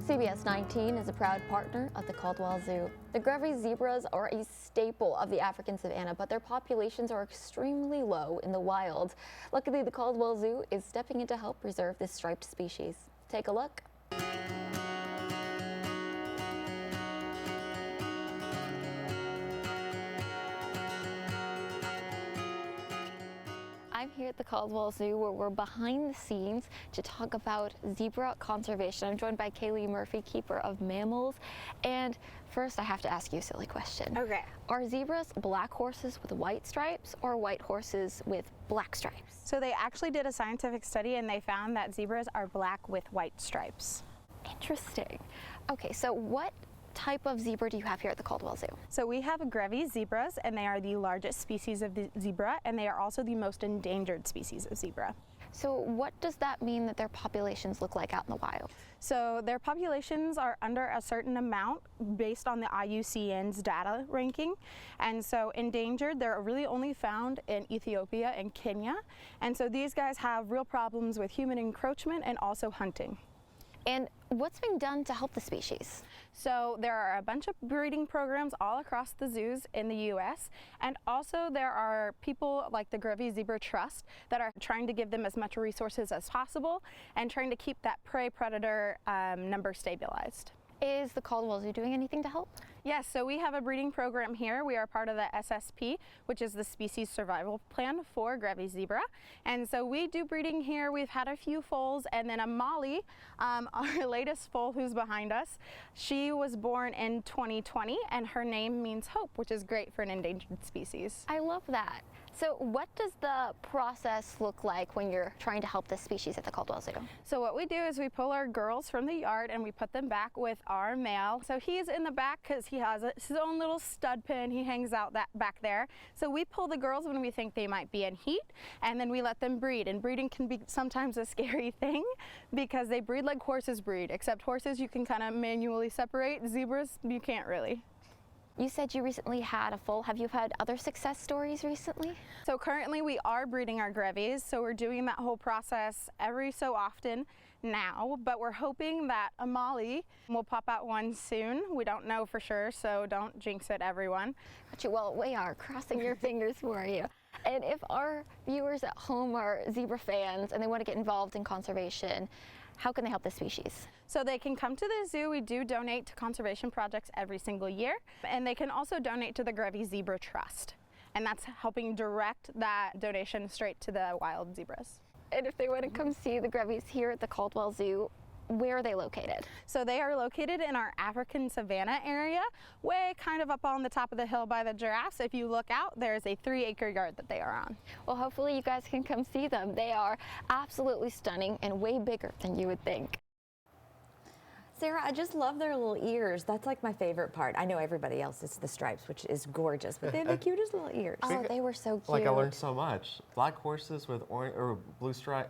CBS 19 is a proud partner of the Caldwell Zoo. The Grevy zebras are a staple of the African savanna, but their populations are extremely low in the wild. Luckily, the Caldwell Zoo is stepping in to help preserve this striped species. Take a look. I'm here at the Caldwell Zoo where we're behind the scenes to talk about zebra conservation. I'm joined by Kaylee Murphy, keeper of mammals. And first I have to ask you a silly question. Okay. Are zebras black horses with white stripes or white horses with black stripes? So they actually did a scientific study and they found that zebras are black with white stripes. Interesting. Okay, so what type of zebra do you have here at the Caldwell Zoo? So we have Grevy zebras, and they are the largest species of the zebra, and they are also the most endangered species of zebra. So what does that mean that their populations look like out in the wild? So their populations are under a certain amount based on the IUCN's data ranking. And so endangered, they're really only found in Ethiopia and Kenya. And so these guys have real problems with human encroachment and also hunting. And what's being done to help the species? So there are a bunch of breeding programs all across the zoos in the U.S. and also there are people like the Grevy Zebra Trust that are trying to give them as much resources as possible and trying to keep that prey predator number stabilized. Is the Caldwell Zoo doing anything to help? Yes, so we have a breeding program here. We are part of the SSP, which is the Species Survival Plan for Grevy Zebra. And so we do breeding here. We've had a few foals, and then Molly, our latest foal who's behind us, she was born in 2020, and her name means hope, which is great for an endangered species. I love that. So what does the process look like when you're trying to help this species at the Caldwell Zoo? So what we do is we pull our girls from the yard and we put them back with our male. So he's in the back because he has his own little stud pen. He hangs out that back there. So we pull the girls when we think they might be in heat, and then we let them breed. And breeding can be sometimes a scary thing because they breed like horses breed, except horses you can kind of manually separate. Zebras, you can't really. You said you recently had a foal. Have you had other success stories recently? So currently we are breeding our Grevies, so we're doing that whole process every so often now, but we're hoping that a Molly will pop out one soon. We don't know for sure, so don't jinx it, everyone. Gotcha. Well, we are crossing your fingers for you. And if our viewers at home are zebra fans and they want to get involved in conservation, how can they help the species? So they can come to the zoo. We do donate to conservation projects every single year, and they can also donate to the Grevy Zebra Trust, and that's helping direct that donation straight to the wild zebras. And if they want to come see the Grevies here at the Caldwell Zoo, where are they located? So they are located in our African savanna area, way kind of up on the top of the hill by the giraffes. If you look out, there's a 3-acre yard that they are on. Well, hopefully you guys can come see them. They are absolutely stunning and way bigger than you would think. Sarah, I just love their little ears. That's like my favorite part. I know everybody else is the stripes, which is gorgeous, but they have the cutest little ears. Oh, they were so cute. Like I learned so much. Black horses with orange or blue stripe.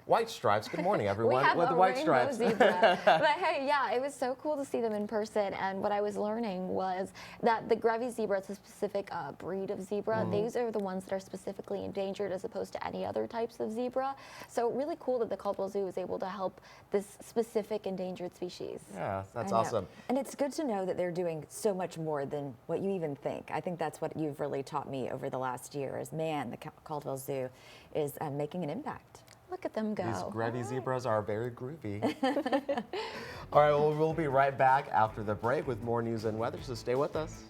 White stripes. Good morning, everyone. We have with a white rainbow stripes. zebra. But hey, yeah, it was so cool to see them in person. And what I was learning was that the Grevy zebra is a specific breed of zebra. These are the ones that are specifically endangered as opposed to any other types of zebra. So really cool that the Caldwell Zoo is able to help this specific endangered species. Yeah, that's I know. awesome. And it's good to know that they're doing so much more than what you even think. I think that's what you've really taught me over the last year is, man, the Caldwell Zoo is making an impact. Look at them go. These Grevy zebras are very groovy. All right, well, we'll be right back after the break with more news and weather, so stay with us.